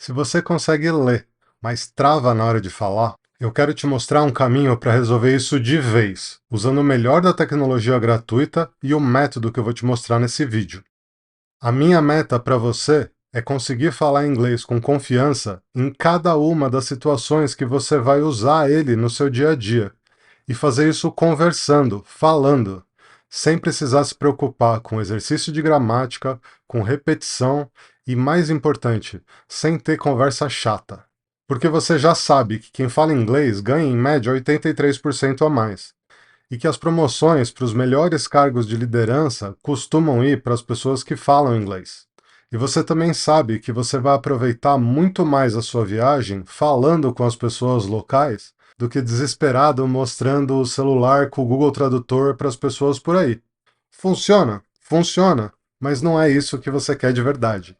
Se você consegue ler, mas trava na hora de falar, eu quero te mostrar um caminho para resolver isso de vez, usando o melhor da tecnologia gratuita e o método que eu vou te mostrar nesse vídeo. A minha meta para você é conseguir falar inglês com confiança em cada uma das situações que você vai usar ele no seu dia a dia, e fazer isso conversando, falando, sem precisar se preocupar com exercício de gramática, com repetição e, mais importante, sem ter conversa chata. Porque você já sabe que quem fala inglês ganha em média 83% a mais, e que as promoções para os melhores cargos de liderança costumam ir para as pessoas que falam inglês. E você também sabe que você vai aproveitar muito mais a sua viagem falando com as pessoas locais do que desesperado mostrando o celular com o Google Tradutor para as pessoas por aí. Funciona? Funciona, mas não é isso que você quer de verdade.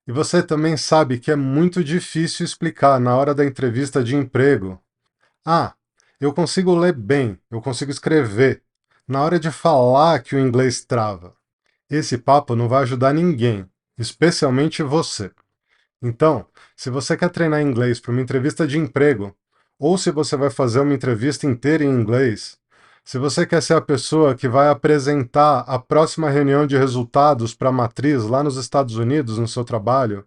E você também sabe que é muito difícil explicar na hora da entrevista de emprego. Ah, eu consigo ler bem, eu consigo escrever. Na hora de falar que o inglês trava. Esse papo não vai ajudar ninguém, especialmente você. Então, se você quer treinar inglês para uma entrevista de emprego, ou se você vai fazer uma entrevista inteira em inglês, se você quer ser a pessoa que vai apresentar a próxima reunião de resultados para a matriz lá nos Estados Unidos no seu trabalho,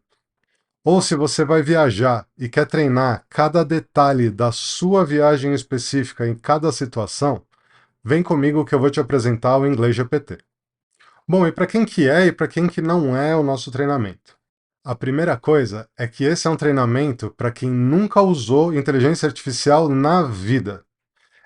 ou se você vai viajar e quer treinar cada detalhe da sua viagem específica em cada situação, vem comigo que eu vou te apresentar o Inglês GPT. Bom, e para quem que é e para quem que não é o nosso treinamento? A primeira coisa é que esse é um treinamento para quem nunca usou inteligência artificial na vida.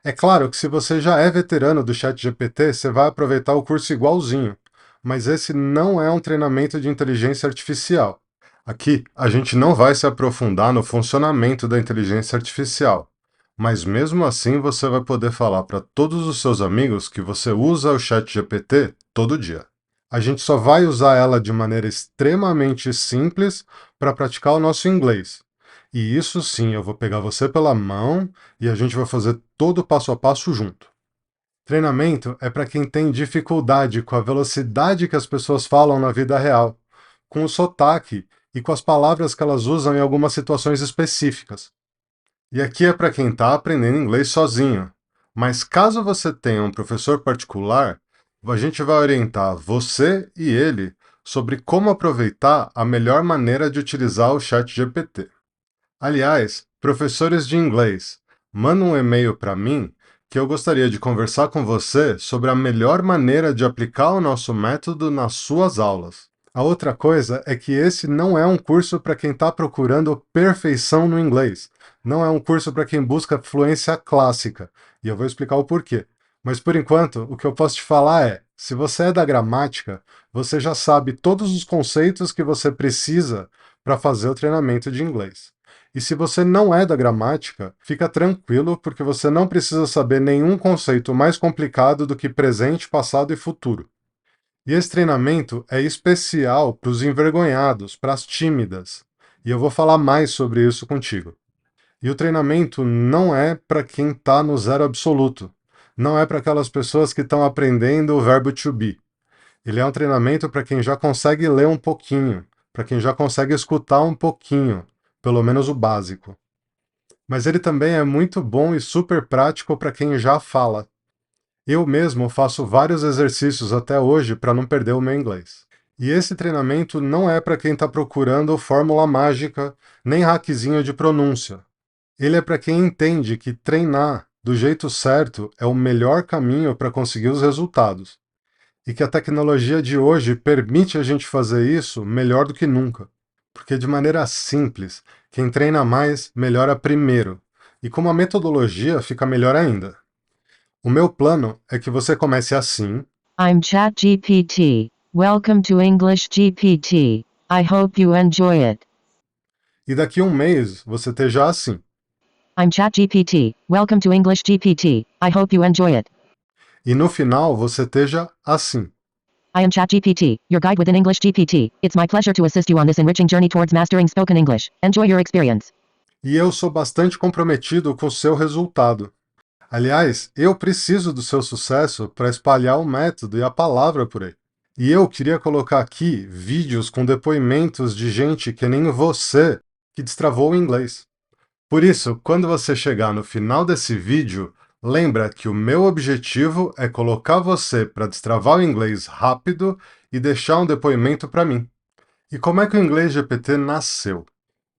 É claro que se você já é veterano do ChatGPT, você vai aproveitar o curso igualzinho, mas esse não é um treinamento de inteligência artificial. Aqui, a gente não vai se aprofundar no funcionamento da inteligência artificial, mas mesmo assim você vai poder falar para todos os seus amigos que você usa o ChatGPT todo dia. A gente só vai usar ela de maneira extremamente simples para praticar o nosso inglês. E isso sim, eu vou pegar você pela mão e a gente vai fazer todo o passo a passo junto. Treinamento é para quem tem dificuldade com a velocidade que as pessoas falam na vida real, com o sotaque e com as palavras que elas usam em algumas situações específicas. E aqui é para quem está aprendendo inglês sozinho. Mas caso você tenha um professor particular, a gente vai orientar você e ele sobre como aproveitar a melhor maneira de utilizar o ChatGPT. Aliás, professores de inglês, manda um e-mail para mim que eu gostaria de conversar com você sobre a melhor maneira de aplicar o nosso método nas suas aulas. A outra coisa é que esse não é um curso para quem está procurando perfeição no inglês. Não é um curso para quem busca fluência clássica. E eu vou explicar o porquê. Mas por enquanto, o que eu posso te falar é, se você é da gramática, você já sabe todos os conceitos que você precisa para fazer o treinamento de inglês. E se você não é da gramática, fica tranquilo, porque você não precisa saber nenhum conceito mais complicado do que presente, passado e futuro. E esse treinamento é especial para os envergonhados, para as tímidas. E eu vou falar mais sobre isso contigo. E o treinamento não é para quem está no zero absoluto. Não é para aquelas pessoas que estão aprendendo o verbo to be. Ele é um treinamento para quem já consegue ler um pouquinho, para quem já consegue escutar um pouquinho, pelo menos o básico. Mas ele também é muito bom e super prático para quem já fala. Eu mesmo faço vários exercícios até hoje para não perder o meu inglês. E esse treinamento não é para quem está procurando fórmula mágica, nem hackzinho de pronúncia. Ele é para quem entende que treinar do jeito certo é o melhor caminho para conseguir os resultados. E que a tecnologia de hoje permite a gente fazer isso melhor do que nunca. Porque de maneira simples, quem treina mais melhora primeiro. E com uma metodologia fica melhor ainda. O meu plano é que você comece assim. I'm ChatGPT. Welcome to English GPT. I hope you enjoy it. E daqui a um mês você esteja assim. I'm ChatGPT. Welcome to English GPT. I hope you enjoy it. E no final você esteja assim. I am ChatGPT, your guide within English GPT. It's my pleasure to assist you on this enriching journey towards mastering spoken English. Enjoy your experience. E eu sou bastante comprometido com o seu resultado. Aliás, eu preciso do seu sucesso para espalhar o método e a palavra por aí. E eu queria colocar aqui vídeos com depoimentos de gente que nem você que destravou o inglês. Por isso, quando você chegar no final desse vídeo, lembra que o meu objetivo é colocar você para destravar o inglês rápido e deixar um depoimento para mim. E como é que o Inglês GPT nasceu?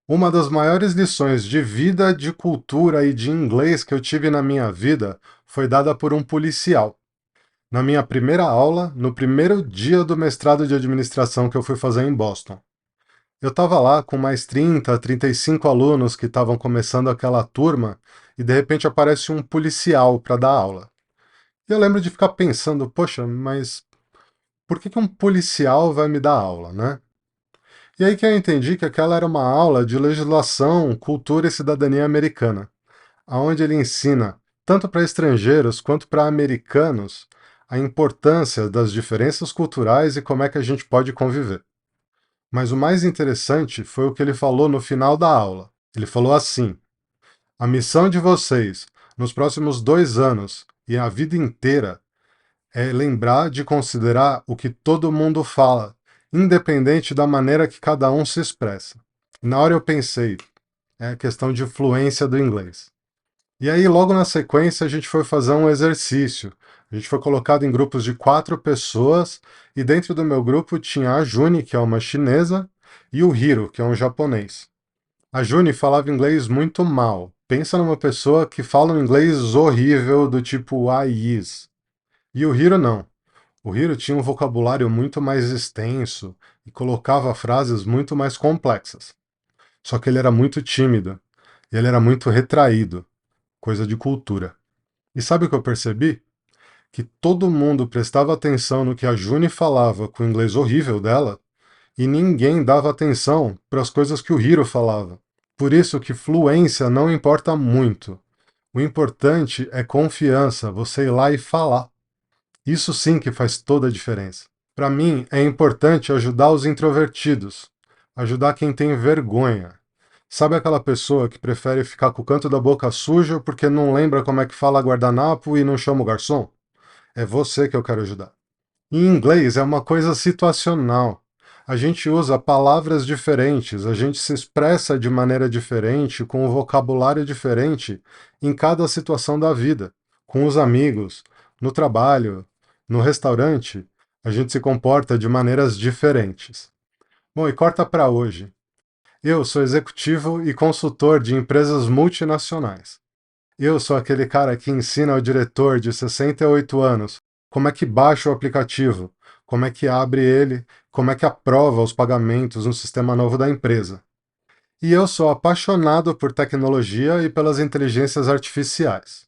Uma das maiores lições de vida, de cultura e de inglês que eu tive na minha vida foi dada por um policial. Na minha primeira aula, no primeiro dia do mestrado de administração que eu fui fazer em Boston. Eu estava lá com mais 30, 35 alunos que estavam começando aquela turma e de repente aparece um policial para dar aula. E eu lembro de ficar pensando, poxa, mas por que um policial vai me dar aula, né? E aí que eu entendi que aquela era uma aula de legislação, cultura e cidadania americana, onde ele ensina, tanto para estrangeiros quanto para americanos, a importância das diferenças culturais e como é que a gente pode conviver. Mas o mais interessante foi o que ele falou no final da aula. Ele falou assim: a missão de vocês, nos próximos 2 anos e a vida inteira, é lembrar de considerar o que todo mundo fala, independente da maneira que cada um se expressa. E na hora eu pensei, é a questão de fluência do inglês. E aí, logo na sequência, a gente foi fazer um exercício. A gente foi colocado em grupos de 4 pessoas, e dentro do meu grupo tinha a Juni, que é uma chinesa, e o Hiro, que é um japonês. A Juni falava inglês muito mal. Pensa numa pessoa que fala um inglês horrível, do tipo I is. E o Hiro não. O Hiro tinha um vocabulário muito mais extenso e colocava frases muito mais complexas. Só que ele era muito tímido, e ele era muito retraído, coisa de cultura. E sabe o que eu percebi? Que todo mundo prestava atenção no que a Juni falava com o inglês horrível dela, e ninguém dava atenção para as coisas que o Hiro falava. Por isso que fluência não importa muito. O importante é confiança, você ir lá e falar. Isso sim que faz toda a diferença. Para mim, é importante ajudar os introvertidos, ajudar quem tem vergonha. Sabe aquela pessoa que prefere ficar com o canto da boca sujo porque não lembra como é que fala guardanapo e não chama o garçom? É você que eu quero ajudar. Em inglês é uma coisa situacional. A gente usa palavras diferentes, a gente se expressa de maneira diferente, com um vocabulário diferente em cada situação da vida. Com os amigos, no trabalho, no restaurante, a gente se comporta de maneiras diferentes. Bom, e corta para hoje. Eu sou executivo e consultor de empresas multinacionais. Eu sou aquele cara que ensina ao diretor de 68 anos como é que baixa o aplicativo, como é que abre ele, como é que aprova os pagamentos no sistema novo da empresa. E eu sou apaixonado por tecnologia e pelas inteligências artificiais.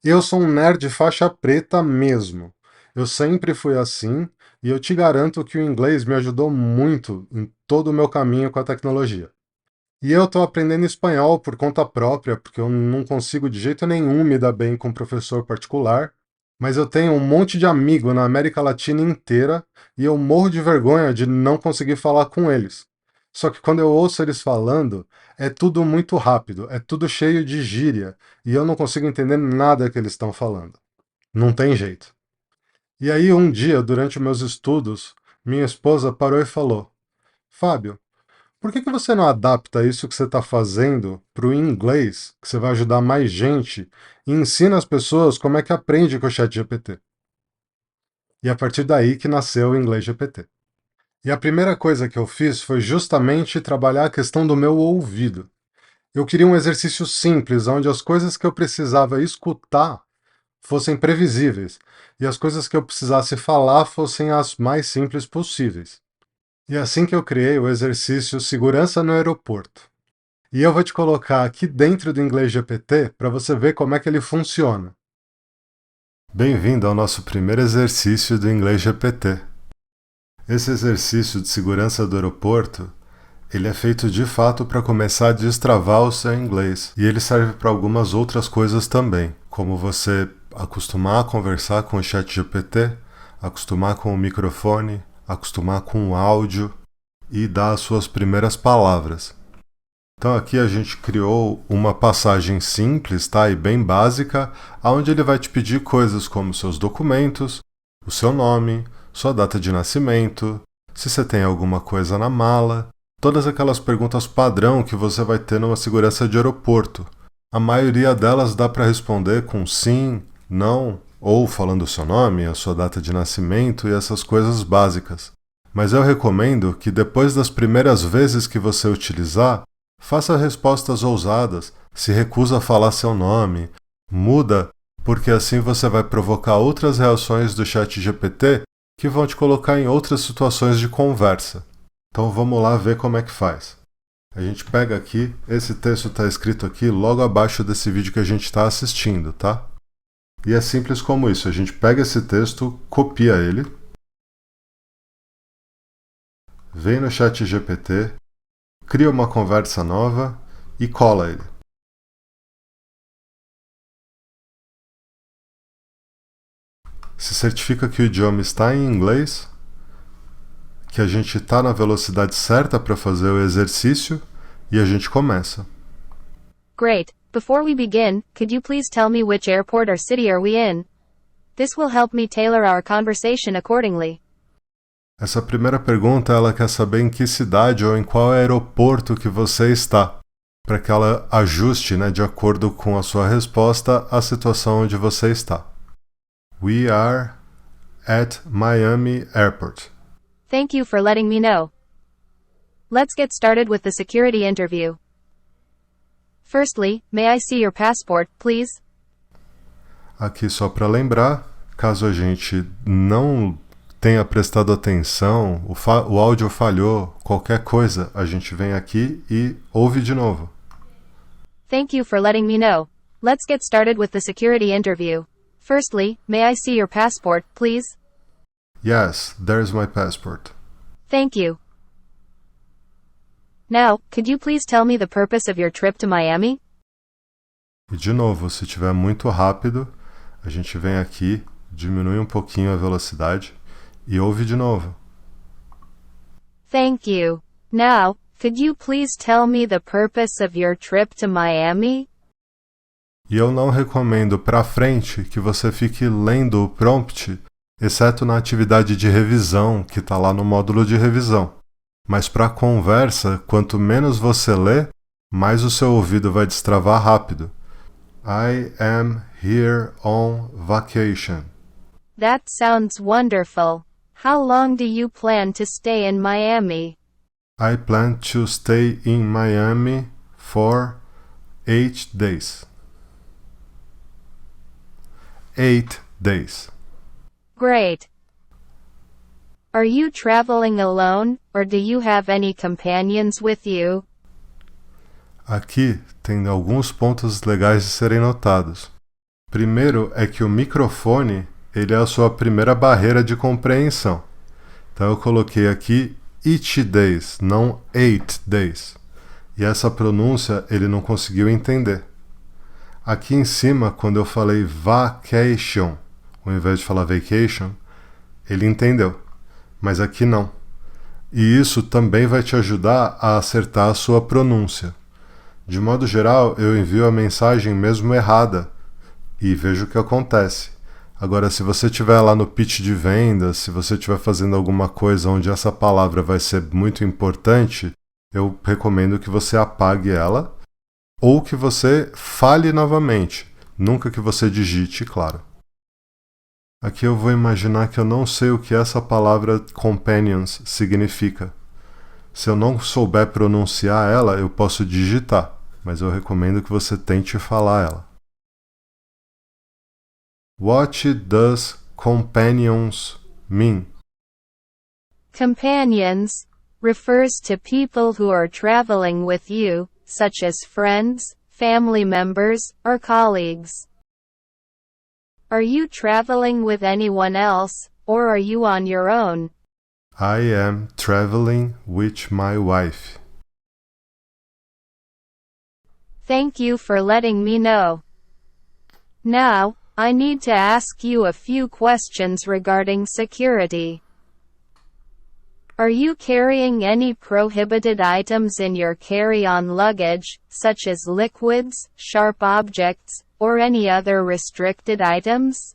Eu sou um nerd faixa preta mesmo. Eu sempre fui assim e eu te garanto que o inglês me ajudou muito em todo o meu caminho com a tecnologia. E eu estou aprendendo espanhol por conta própria, porque eu não consigo de jeito nenhum me dar bem com professor particular, mas eu tenho um monte de amigo na América Latina inteira e eu morro de vergonha de não conseguir falar com eles. Só que quando eu ouço eles falando, é tudo muito rápido, é tudo cheio de gíria, e eu não consigo entender nada que eles estão falando. Não tem jeito. E aí um dia, durante meus estudos, minha esposa parou e falou: Fábio, por que você não adapta isso que você está fazendo para o inglês, que você vai ajudar mais gente, e ensina as pessoas como é que aprende com o ChatGPT? E a partir daí que nasceu o Inglês GPT. E a primeira coisa que eu fiz foi justamente trabalhar a questão do meu ouvido. Eu queria um exercício simples, onde as coisas que eu precisava escutar fossem previsíveis, e as coisas que eu precisasse falar fossem as mais simples possíveis. E é assim que eu criei o exercício Segurança no Aeroporto. E eu vou te colocar aqui dentro do Inglês GPT para você ver como é que ele funciona. Bem-vindo ao nosso primeiro exercício do Inglês GPT. Esse exercício de segurança do aeroporto, ele é feito de fato para começar a destravar o seu inglês. E ele serve para algumas outras coisas também, como você acostumar a conversar com o ChatGPT, acostumar com o microfone, acostumar com o áudio e dar as suas primeiras palavras. Então aqui a gente criou uma passagem simples, tá? E bem básica, onde ele vai te pedir coisas como seus documentos, o seu nome, sua data de nascimento, se você tem alguma coisa na mala, todas aquelas perguntas padrão que você vai ter numa segurança de aeroporto. A maioria delas dá para responder com sim, não, ou falando o seu nome, a sua data de nascimento e essas coisas básicas. Mas eu recomendo que depois das primeiras vezes que você utilizar, faça respostas ousadas, se recusa a falar seu nome, muda, porque assim você vai provocar outras reações do ChatGPT que vão te colocar em outras situações de conversa. Então vamos lá ver como é que faz. A gente pega aqui, esse texto está escrito aqui logo abaixo desse vídeo que a gente está assistindo, tá? E é simples como isso, a gente pega esse texto, copia ele, vem no ChatGPT, cria uma conversa nova e cola ele. Se certifica que o idioma está em inglês, que a gente está na velocidade certa para fazer o exercício e a gente começa. Great. Before we begin, could you please tell me which airport or city are we in? This will help me tailor our conversation accordingly. Essa primeira pergunta ela quer saber em que cidade ou em qual aeroporto que você está, para que ela ajuste, de acordo com a sua resposta, a situação onde você está. We are at Miami Airport. Thank you for letting me know. Let's get started with the security interview. Firstly, may I see your passport, please? Aqui só para lembrar, caso a gente não tenha prestado atenção, o áudio falhou, qualquer coisa, a gente vem aqui e ouve de novo. Thank you for letting me know. Let's get started with the security interview. Firstly, may I see your passport, please? Yes, there's my passport. Thank you. Now, could you please tell me the purpose of your trip to Miami? E de novo, se estiver muito rápido, a gente vem aqui, diminui um pouquinho a velocidade e ouve de novo. Thank you. Now, could you please tell me the purpose of your trip to Miami? E eu não recomendo para frente que você fique lendo o prompt, exceto na atividade de revisão, que está lá no módulo de revisão. Mas para a conversa, quanto menos você lê, mais o seu ouvido vai destravar rápido. I am here on vacation. That sounds wonderful. How long do you plan to stay in Miami? I plan to stay in Miami for 8 days. 8 days. Great. Are you traveling alone, or do you have any companions with you? Aqui tem alguns pontos legais de serem notados. Primeiro é que o microfone ele é a sua primeira barreira de compreensão. Então eu coloquei aqui each days, não 8 days. E essa pronúncia ele não conseguiu entender. Aqui em cima, quando eu falei vacation, ao invés de falar vacation, ele entendeu. Mas aqui não. E isso também vai te ajudar a acertar a sua pronúncia. De modo geral, eu envio a mensagem mesmo errada e vejo o que acontece. Agora, se você estiver lá no pitch de vendas, se você estiver fazendo alguma coisa onde essa palavra vai ser muito importante, eu recomendo que você apague ela ou que você fale novamente, nunca que você digite, claro. Aqui eu vou imaginar que eu não sei o que essa palavra companions significa. Se eu não souber pronunciar ela, eu posso digitar, mas eu recomendo que você tente falar ela. What does companions mean? Companions refers to people who are traveling with you, such as friends, family members, or colleagues. Are you traveling with anyone else, or are you on your own? I am traveling with my wife. Thank you for letting me know. Now, I need to ask you a few questions regarding security. Are you carrying any prohibited items in your carry-on luggage, such as liquids, sharp objects, or any other restricted items?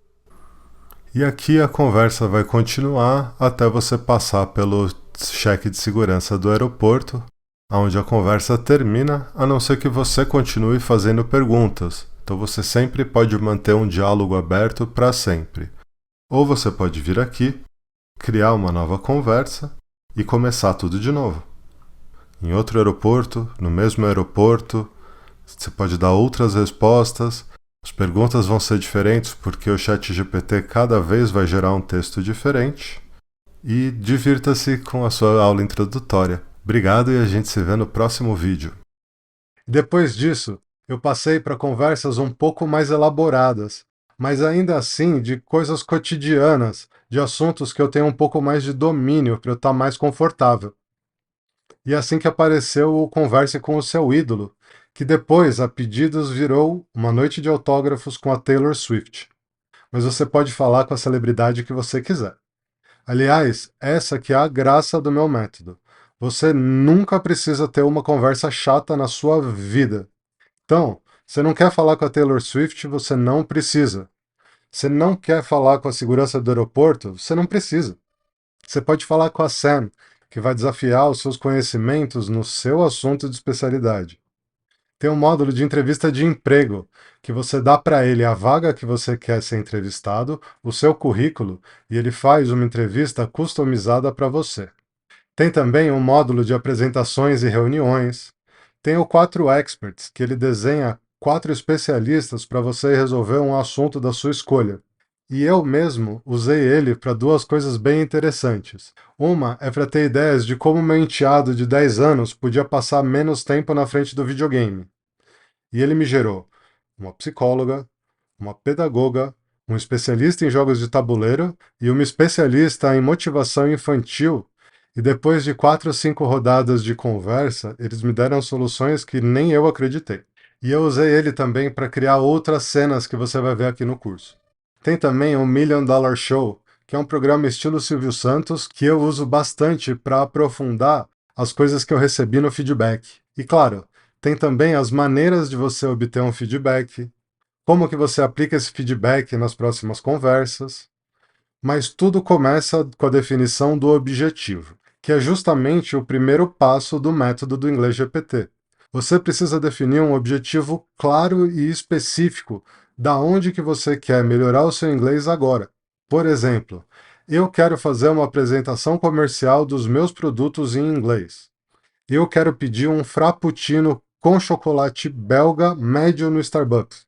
E aqui a conversa vai continuar até você passar pelo cheque de segurança do aeroporto onde a conversa termina, a não ser que você continue fazendo perguntas. Então você sempre pode manter um diálogo aberto para sempre. Ou você pode vir aqui, criar uma nova conversa e começar tudo de novo. Em outro aeroporto, no mesmo aeroporto, você pode dar outras respostas. As perguntas vão ser diferentes porque o ChatGPT cada vez vai gerar um texto diferente. E divirta-se com a sua aula introdutória. Obrigado e a gente se vê no próximo vídeo. Depois disso, eu passei para conversas um pouco mais elaboradas, mas ainda assim de coisas cotidianas, de assuntos que eu tenho um pouco mais de domínio para eu estar mais confortável. E assim que apareceu o Converse com o Seu Ídolo, que depois, a pedidos, virou uma noite de autógrafos com a Taylor Swift. Mas você pode falar com a celebridade que você quiser. Aliás, essa que é a graça do meu método. Você nunca precisa ter uma conversa chata na sua vida. Então, você não quer falar com a Taylor Swift, você não precisa. Você não quer falar com a segurança do aeroporto, você não precisa. Você pode falar com a Sam, que vai desafiar os seus conhecimentos no seu assunto de especialidade. Tem um módulo de entrevista de emprego, que você dá para ele a vaga que você quer ser entrevistado, o seu currículo, e ele faz uma entrevista customizada para você. Tem também um módulo de apresentações e reuniões. Tem o 4 Experts, que ele desenha 4 especialistas para você resolver um assunto da sua escolha. E eu mesmo usei ele para 2 coisas bem interessantes. Uma é para ter ideias de como meu enteado de 10 anos podia passar menos tempo na frente do videogame. E ele me gerou uma psicóloga, uma pedagoga, um especialista em jogos de tabuleiro e uma especialista em motivação infantil. E depois de 4 ou 5 rodadas de conversa, eles me deram soluções que nem eu acreditei. E eu usei ele também para criar outras cenas que você vai ver aqui no curso. Tem também o Million Dollar Show, que é um programa estilo Silvio Santos, que eu uso bastante para aprofundar as coisas que eu recebi no feedback. E claro, tem também as maneiras de você obter um feedback, como que você aplica esse feedback nas próximas conversas, mas tudo começa com a definição do objetivo, que é justamente o primeiro passo do método do Inglês GPT. Você precisa definir um objetivo claro e específico da onde que você quer melhorar o seu inglês agora. Por exemplo, eu quero fazer uma apresentação comercial dos meus produtos em inglês. Eu quero pedir um frappuccino com chocolate belga médio no Starbucks.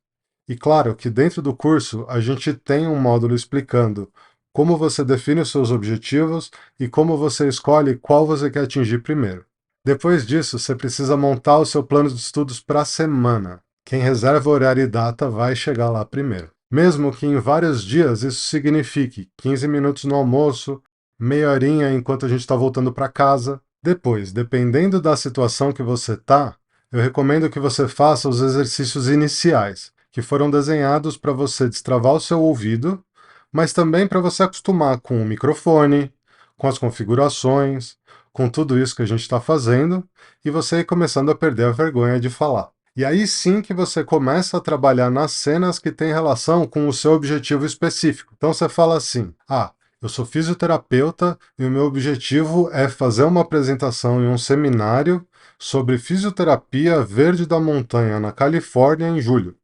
E claro que dentro do curso a gente tem um módulo explicando como você define os seus objetivos e como você escolhe qual você quer atingir primeiro. Depois disso, você precisa montar o seu plano de estudos para a semana. Quem reserva horário e data vai chegar lá primeiro. Mesmo que em vários dias isso signifique 15 minutos no almoço, meia horinha enquanto a gente está voltando para casa. Depois, dependendo da situação que você está, eu recomendo que você faça os exercícios iniciais, que foram desenhados para você destravar o seu ouvido, mas também para você acostumar com o microfone, com as configurações, com tudo isso que a gente está fazendo, e você ir começando a perder a vergonha de falar. E aí sim que você começa a trabalhar nas cenas que têm relação com o seu objetivo específico. Então você fala assim: eu sou fisioterapeuta e o meu objetivo é fazer uma apresentação em um seminário sobre fisioterapia verde da montanha na Califórnia em julho.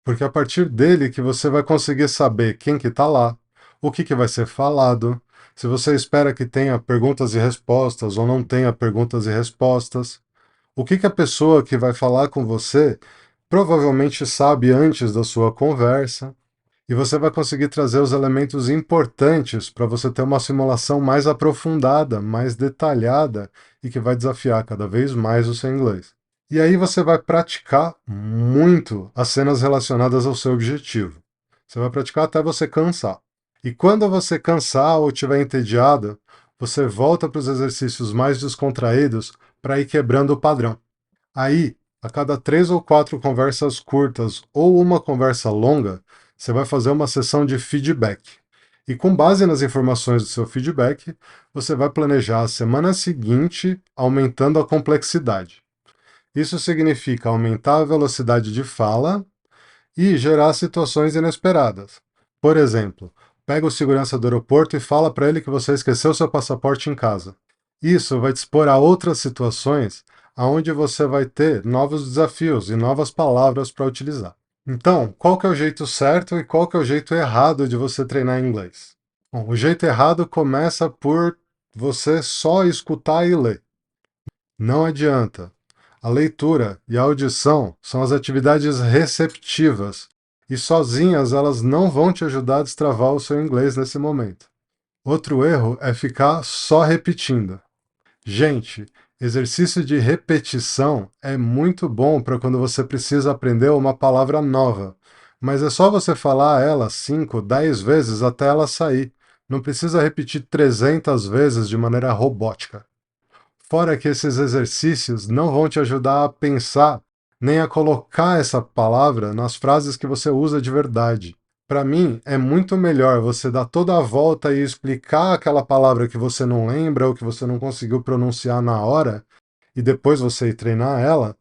Porque é a partir dele que você vai conseguir saber quem que está lá, o que vai ser falado, se você espera que tenha perguntas e respostas ou não tenha perguntas e respostas, o que a pessoa que vai falar com você provavelmente sabe antes da sua conversa, e você vai conseguir trazer os elementos importantes para você ter uma simulação mais aprofundada, mais detalhada e que vai desafiar cada vez mais o seu inglês. E aí você vai praticar muito as cenas relacionadas ao seu objetivo. Você vai praticar até você cansar. E quando você cansar ou estiver entediado, você volta para os exercícios mais descontraídos para ir quebrando o padrão. Aí, a cada 3 ou 4 conversas curtas ou uma conversa longa, você vai fazer uma sessão de feedback. E com base nas informações do seu feedback, você vai planejar a semana seguinte aumentando a complexidade. Isso significa aumentar a velocidade de fala e gerar situações inesperadas. Por exemplo, pega o segurança do aeroporto e fala para ele que você esqueceu seu passaporte em casa. Isso vai te expor a outras situações onde você vai ter novos desafios e novas palavras para utilizar. Então, qual que é o jeito certo e qual que é o jeito errado de você treinar inglês? Bom, o jeito errado começa por você só escutar e ler. Não adianta. A leitura e a audição são as atividades receptivas, e sozinhas elas não vão te ajudar a destravar o seu inglês nesse momento. Outro erro é ficar só repetindo. Gente, exercício de repetição é muito bom para quando você precisa aprender uma palavra nova, mas é só você falar ela 5, 10 vezes até ela sair. Não precisa repetir 300 vezes de maneira robótica. Fora que esses exercícios não vão te ajudar a pensar nem a colocar essa palavra nas frases que você usa de verdade. Para mim, é muito melhor você dar toda a volta e explicar aquela palavra que você não lembra ou que você não conseguiu pronunciar na hora e depois você ir treinar ela,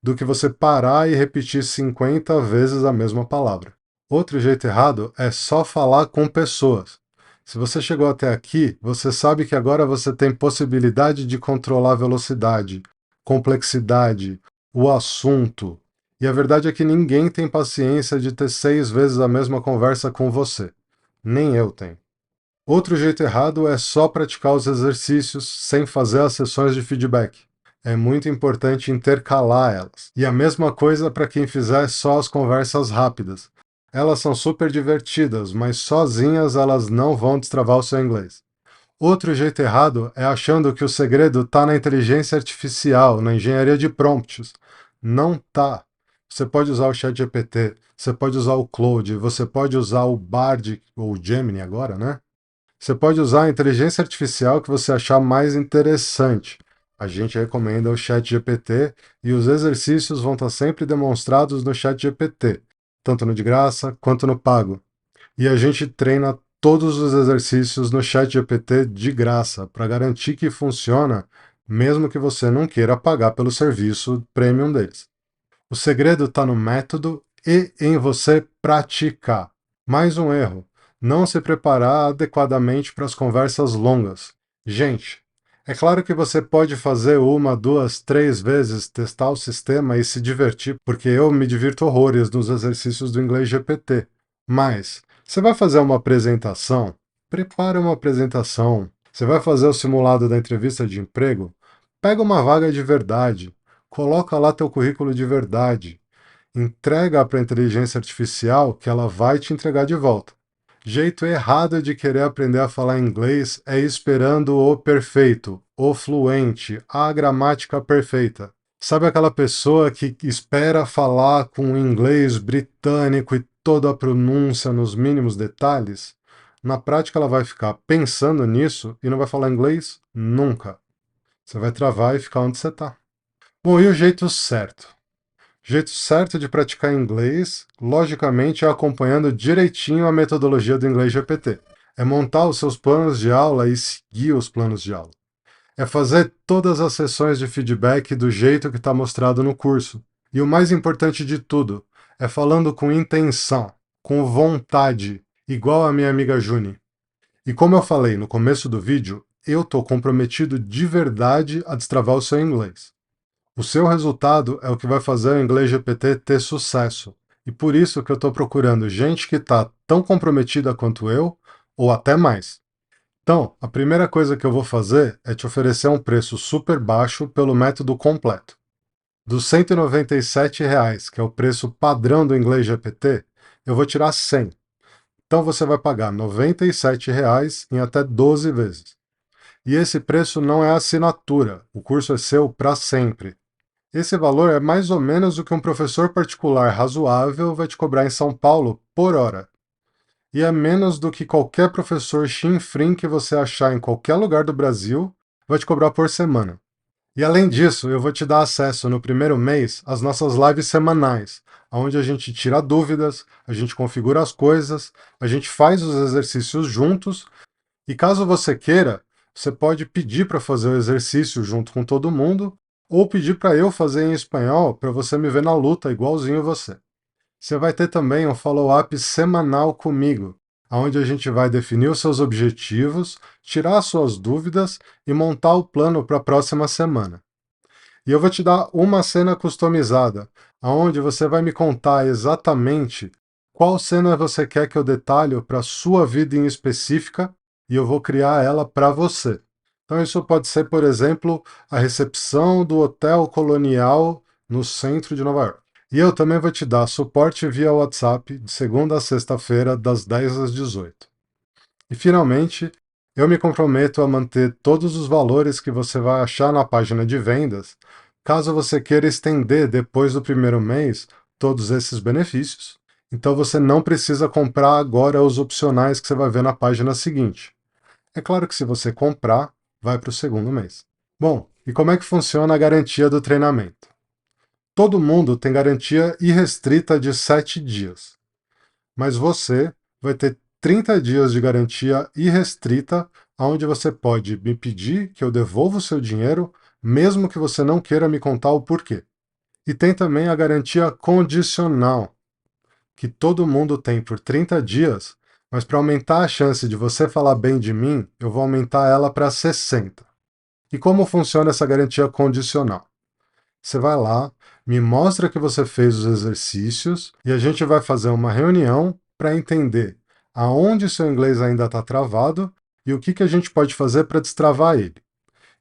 do que você parar e repetir 50 vezes a mesma palavra. Outro jeito errado é só falar com pessoas. Se você chegou até aqui, você sabe que agora você tem possibilidade de controlar a velocidade, complexidade, o assunto. E a verdade é que ninguém tem paciência de ter 6 vezes a mesma conversa com você. Nem eu tenho. Outro jeito errado é só praticar os exercícios sem fazer as sessões de feedback. É muito importante intercalar elas. E a mesma coisa para quem fizer só as conversas rápidas. Elas são super divertidas, mas sozinhas elas não vão destravar o seu inglês. Outro jeito errado é achando que o segredo está na inteligência artificial, na engenharia de prompts. Não tá. Você pode usar o ChatGPT, você pode usar o Claude, você pode usar o Bard, ou o Gemini agora, né? Você pode usar a inteligência artificial que você achar mais interessante. A gente recomenda o ChatGPT e os exercícios vão estar sempre demonstrados no ChatGPT, tanto no de graça quanto no pago. E a gente treina todos os exercícios no ChatGPT de graça, para garantir que funciona, mesmo que você não queira pagar pelo serviço premium deles. O segredo está no método e em você praticar. Mais um erro: não se preparar adequadamente para as conversas longas. Gente, é claro que você pode fazer 1, 2, 3 vezes, testar o sistema e se divertir, porque eu me divirto horrores nos exercícios do Inglês GPT. Mas, você vai fazer uma apresentação? Prepare uma apresentação. Você vai fazer o simulado da entrevista de emprego? Pega uma vaga de verdade. Coloca lá teu currículo de verdade. Entrega para a inteligência artificial que ela vai te entregar de volta. Jeito errado de querer aprender a falar inglês é esperando o perfeito, o fluente, a gramática perfeita. Sabe aquela pessoa que espera falar com um inglês britânico e toda a pronúncia nos mínimos detalhes? Na prática ela vai ficar pensando nisso e não vai falar inglês nunca. Você vai travar e ficar onde você está. Bom, e o jeito certo? O jeito certo de praticar inglês, logicamente, é acompanhando direitinho a metodologia do Inglês GPT. É montar os seus planos de aula e seguir os planos de aula. É fazer todas as sessões de feedback do jeito que está mostrado no curso. E o mais importante de tudo, é falando com intenção, com vontade, igual a minha amiga Juni. E como eu falei no começo do vídeo, eu estou comprometido de verdade a destravar o seu inglês. O seu resultado é o que vai fazer o Inglês GPT ter sucesso. E por isso que eu estou procurando gente que está tão comprometida quanto eu, ou até mais. Então, a primeira coisa que eu vou fazer é te oferecer um preço super baixo pelo método completo. Dos R$ 197, que é o preço padrão do Inglês GPT, eu vou tirar 100. Então você vai pagar R$ 97 em até 12 vezes. E esse preço não é assinatura, o curso é seu para sempre. Esse valor é mais ou menos o que um professor particular razoável vai te cobrar em São Paulo por hora. E é menos do que qualquer professor chinfrim que você achar em qualquer lugar do Brasil vai te cobrar por semana. E além disso, eu vou te dar acesso no primeiro mês às nossas lives semanais, onde a gente tira dúvidas, a gente configura as coisas, a gente faz os exercícios juntos, e caso você queira, você pode pedir para fazer o exercício junto com todo mundo, ou pedir para eu fazer em espanhol para você me ver na luta igualzinho você. Você vai ter também um follow-up semanal comigo, onde a gente vai definir os seus objetivos, tirar as suas dúvidas e montar o plano para a próxima semana. E eu vou te dar uma cena customizada, onde você vai me contar exatamente qual cena você quer que eu detalhe para a sua vida em específica, e eu vou criar ela para você. Então isso pode ser, por exemplo, a recepção do Hotel Colonial no centro de Nova York. E eu também vou te dar suporte via WhatsApp de segunda a sexta-feira, das 10 às 18. E finalmente, eu me comprometo a manter todos os valores que você vai achar na página de vendas, caso você queira estender depois do primeiro mês todos esses benefícios. Então você não precisa comprar agora os opcionais que você vai ver na página seguinte. É claro que se você comprar, vai para o segundo mês. Bom, e como é que funciona a garantia do treinamento? Todo mundo tem garantia irrestrita de 7 dias, mas você vai ter 30 dias de garantia irrestrita, onde você pode me pedir que eu devolva o seu dinheiro, mesmo que você não queira me contar o porquê. E tem também a garantia condicional, que todo mundo tem por 30 dias, mas para aumentar a chance de você falar bem de mim, eu vou aumentar ela para 60. E como funciona essa garantia condicional? Você vai lá, me mostra que você fez os exercícios e a gente vai fazer uma reunião para entender aonde seu inglês ainda está travado e o que a gente pode fazer para destravar ele.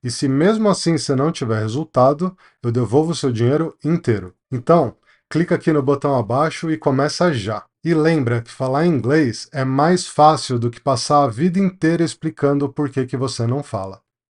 E se mesmo assim você não tiver resultado, eu devolvo o seu dinheiro inteiro. Então, clica aqui no botão abaixo e começa já. E lembra que falar inglês é mais fácil do que passar a vida inteira explicando por que você não fala.